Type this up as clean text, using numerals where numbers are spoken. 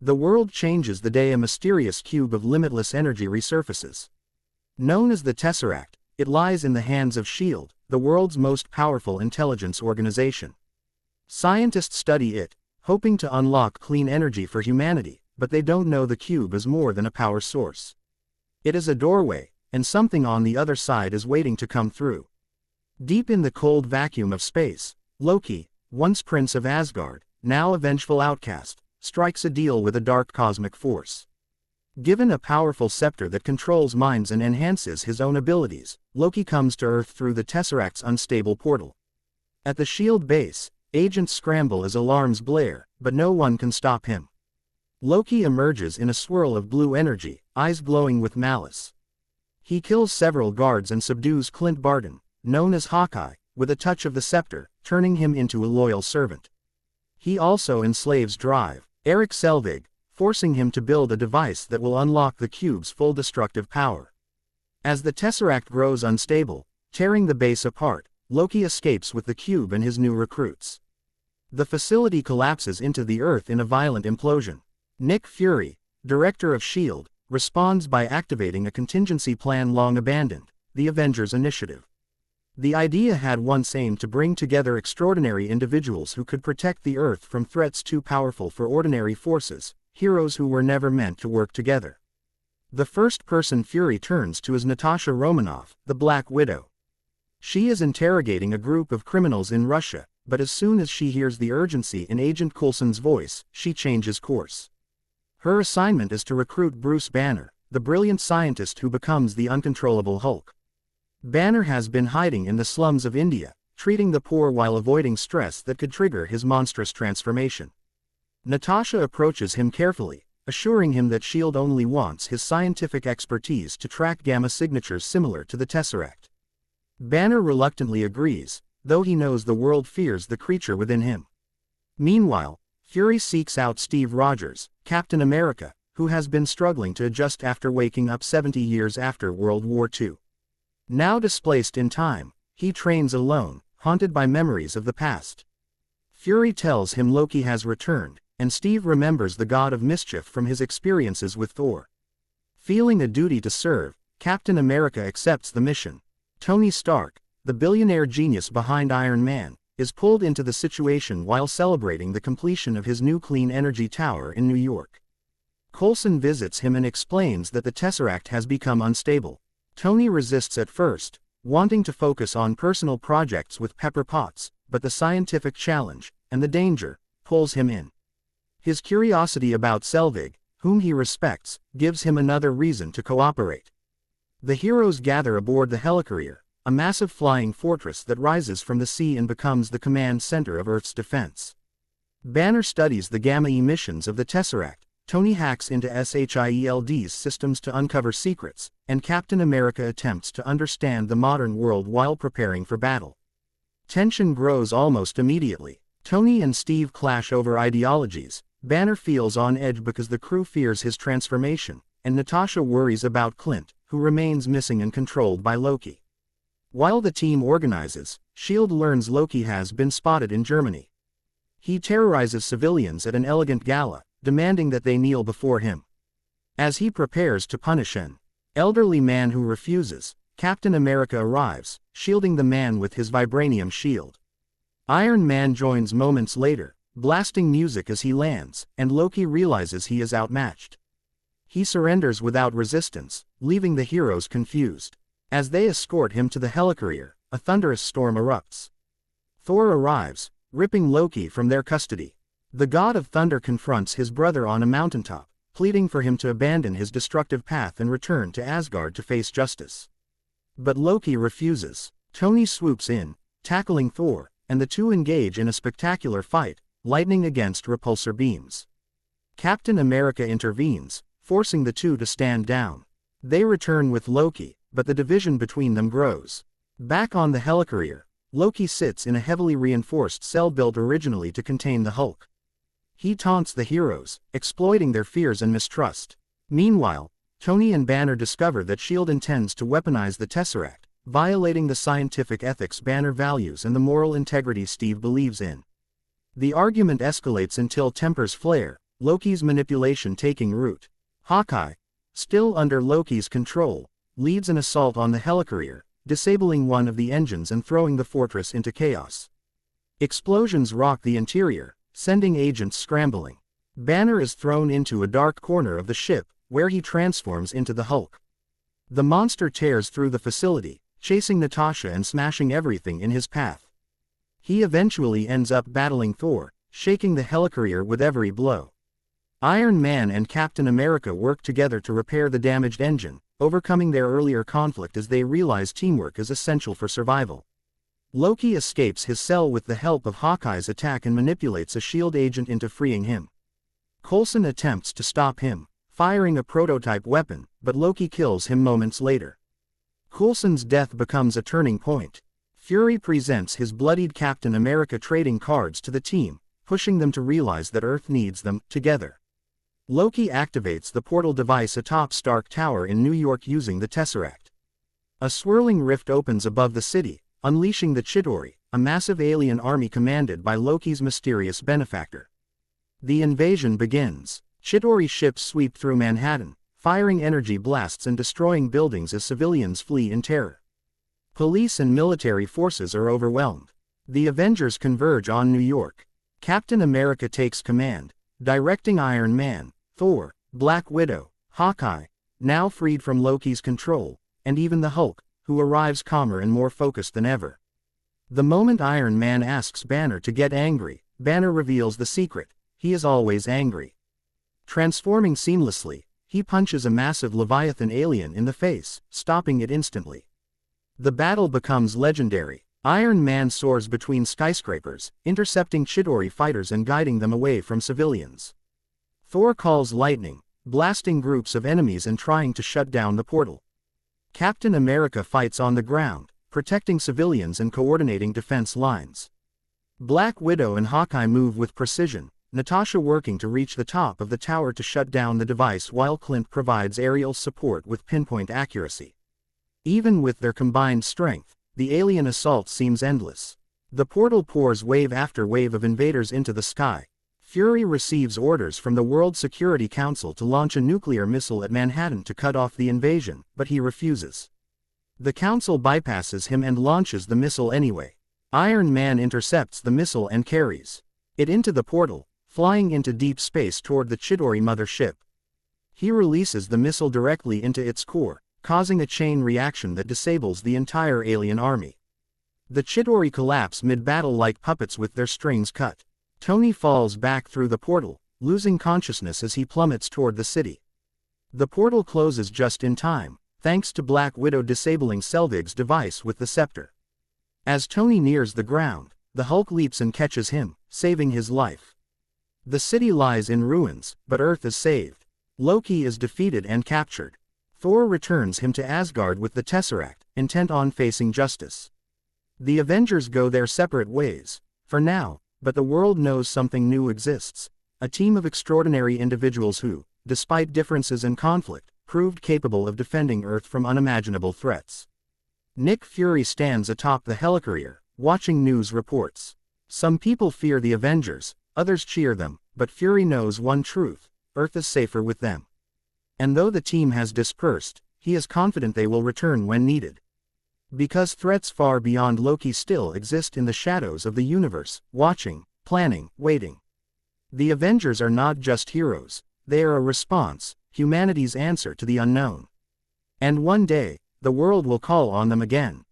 The world changes the day a mysterious cube of limitless energy resurfaces. Known as the Tesseract, it lies in the hands of S.H.I.E.L.D, the world's most powerful intelligence organization. Scientists study it, hoping to unlock clean energy for humanity, but they don't know the cube is more than a power source. It is a doorway, and something on the other side is waiting to come through. Deep in the cold vacuum of space, Loki, once prince of Asgard, now a vengeful outcast, strikes a deal with a dark cosmic force. Given a powerful scepter that controls minds and enhances his own abilities, Loki comes to Earth through the Tesseract's unstable portal. At the S.H.I.E.L.D. base, agents scramble as alarms blare, but no one can stop him. Loki emerges in a swirl of blue energy, eyes glowing with malice. He kills several guards and subdues Clint Barton, known as Hawkeye, with a touch of the scepter, turning him into a loyal servant. He also enslaves Drive, Eric Selvig, forcing him to build a device that will unlock the cube's full destructive power. As the Tesseract grows unstable, tearing the base apart, Loki escapes with the cube and his new recruits. The facility collapses into the Earth in a violent implosion. Nick Fury, director of S.H.I.E.L.D, responds by activating a contingency plan long abandoned, the Avengers Initiative. The idea had once aimed to bring together extraordinary individuals who could protect the Earth from threats too powerful for ordinary forces, heroes who were never meant to work together. The first person Fury turns to is Natasha Romanoff, the Black Widow. She is interrogating a group of criminals in Russia, but as soon as she hears the urgency in Agent Coulson's voice, she changes course. Her assignment is to recruit Bruce Banner, the brilliant scientist who becomes the uncontrollable Hulk. Banner has been hiding in the slums of India, treating the poor while avoiding stress that could trigger his monstrous transformation. Natasha approaches him carefully, assuring him that S.H.I.E.L.D. only wants his scientific expertise to track gamma signatures similar to the Tesseract. Banner reluctantly agrees, though he knows the world fears the creature within him. Meanwhile, Fury seeks out Steve Rogers, Captain America, who has been struggling to adjust after waking up 70 years after World War II. Now displaced in time, he trains alone, haunted by memories of the past. Fury tells him Loki has returned, and Steve remembers the god of mischief from his experiences with Thor. Feeling a duty to serve, Captain America accepts the mission. Tony Stark, the billionaire genius behind Iron Man, is pulled into the situation while celebrating the completion of his new clean energy tower in New York. Coulson visits him and explains that the Tesseract has become unstable. Tony resists at first, wanting to focus on personal projects with Pepper Potts, but the scientific challenge, and the danger, pulls him in. His curiosity about Selvig, whom he respects, gives him another reason to cooperate. The heroes gather aboard the Helicarrier, a massive flying fortress that rises from the sea and becomes the command center of Earth's defense. Banner studies the gamma emissions of the Tesseract, Tony hacks into S.H.I.E.L.D's systems to uncover secrets, and Captain America attempts to understand the modern world while preparing for battle. Tension grows almost immediately. Tony and Steve clash over ideologies, Banner feels on edge because the crew fears his transformation, and Natasha worries about Clint, who remains missing and controlled by Loki. While the team organizes, S.H.I.E.L.D. learns Loki has been spotted in Germany. He terrorizes civilians at an elegant gala, demanding that they kneel before him. As he prepares to punish an elderly man who refuses, Captain America arrives, shielding the man with his vibranium shield. Iron Man joins moments later, blasting music as he lands, and Loki realizes he is outmatched. He surrenders without resistance, leaving the heroes confused. As they escort him to the Helicarrier, a thunderous storm erupts. Thor arrives, ripping Loki from their custody. The god of thunder confronts his brother on a mountaintop, pleading for him to abandon his destructive path and return to Asgard to face justice. But Loki refuses. Tony swoops in, tackling Thor, and the two engage in a spectacular fight, lightning against repulsor beams. Captain America intervenes, forcing the two to stand down. They return with Loki, but the division between them grows. Back on the Helicarrier, Loki sits in a heavily reinforced cell built originally to contain the Hulk. He taunts the heroes, exploiting their fears and mistrust. Meanwhile, Tony and Banner discover that S.H.I.E.L.D. intends to weaponize the Tesseract, violating the scientific ethics Banner values and the moral integrity Steve believes in. The argument escalates until tempers flare, Loki's manipulation taking root. Hawkeye, still under Loki's control, leads an assault on the Helicarrier, disabling one of the engines and throwing the fortress into chaos. Explosions rock the interior, sending agents scrambling. Banner is thrown into a dark corner of the ship, where he transforms into the Hulk. The monster tears through the facility, chasing Natasha and smashing everything in his path. He eventually ends up battling Thor, shaking the Helicarrier with every blow. Iron Man and Captain America work together to repair the damaged engine, overcoming their earlier conflict as they realize teamwork is essential for survival. Loki escapes his cell with the help of Hawkeye's attack and manipulates a S.H.I.E.L.D. agent into freeing him. Coulson attempts to stop him, firing a prototype weapon, but Loki kills him moments later. Coulson's death becomes a turning point. Fury presents his bloodied Captain America trading cards to the team, pushing them to realize that Earth needs them, together. Loki activates the portal device atop Stark Tower in New York using the Tesseract. A swirling rift opens above the city, unleashing the Chitauri, a massive alien army commanded by Loki's mysterious benefactor. The invasion begins. Chitauri ships sweep through Manhattan, firing energy blasts and destroying buildings as civilians flee in terror. Police and military forces are overwhelmed. The Avengers converge on New York. Captain America takes command, directing Iron Man, Thor, Black Widow, Hawkeye, now freed from Loki's control, and even the Hulk, who arrives calmer and more focused than ever. The moment Iron Man asks Banner to get angry, Banner reveals the secret: he is always angry. Transforming seamlessly, he punches a massive Leviathan alien in the face, stopping it instantly. The battle becomes legendary. Iron Man soars between skyscrapers, intercepting Chitauri fighters and guiding them away from civilians. Thor calls lightning, blasting groups of enemies and trying to shut down the portal. Captain America fights on the ground, protecting civilians and coordinating defense lines. Black Widow and Hawkeye move with precision, Natasha working to reach the top of the tower to shut down the device while Clint provides aerial support with pinpoint accuracy. Even with their combined strength, the alien assault seems endless. The portal pours wave after wave of invaders into the sky. Fury receives orders from the World Security Council to launch a nuclear missile at Manhattan to cut off the invasion, but he refuses. The council bypasses him and launches the missile anyway. Iron Man intercepts the missile and carries it into the portal, flying into deep space toward the Chitauri mothership. He releases the missile directly into its core, causing a chain reaction that disables the entire alien army. The Chitauri collapse mid-battle like puppets with their strings cut. Tony falls back through the portal, losing consciousness as he plummets toward the city. The portal closes just in time, thanks to Black Widow disabling Selvig's device with the scepter. As Tony nears the ground, the Hulk leaps and catches him, saving his life. The city lies in ruins, but Earth is saved. Loki is defeated and captured. Thor returns him to Asgard with the Tesseract, intent on facing justice. The Avengers go their separate ways, for now, but the world knows something new exists. A team of extraordinary individuals who, despite differences and conflict, proved capable of defending Earth from unimaginable threats. Nick Fury stands atop the Helicarrier, watching news reports. Some people fear the Avengers, others cheer them, but Fury knows one truth: Earth is safer with them. And though the team has dispersed, he is confident they will return when needed. Because threats far beyond Loki still exist in the shadows of the universe, watching, planning, waiting. The Avengers are not just heroes, they are a response, humanity's answer to the unknown. And one day, the world will call on them again.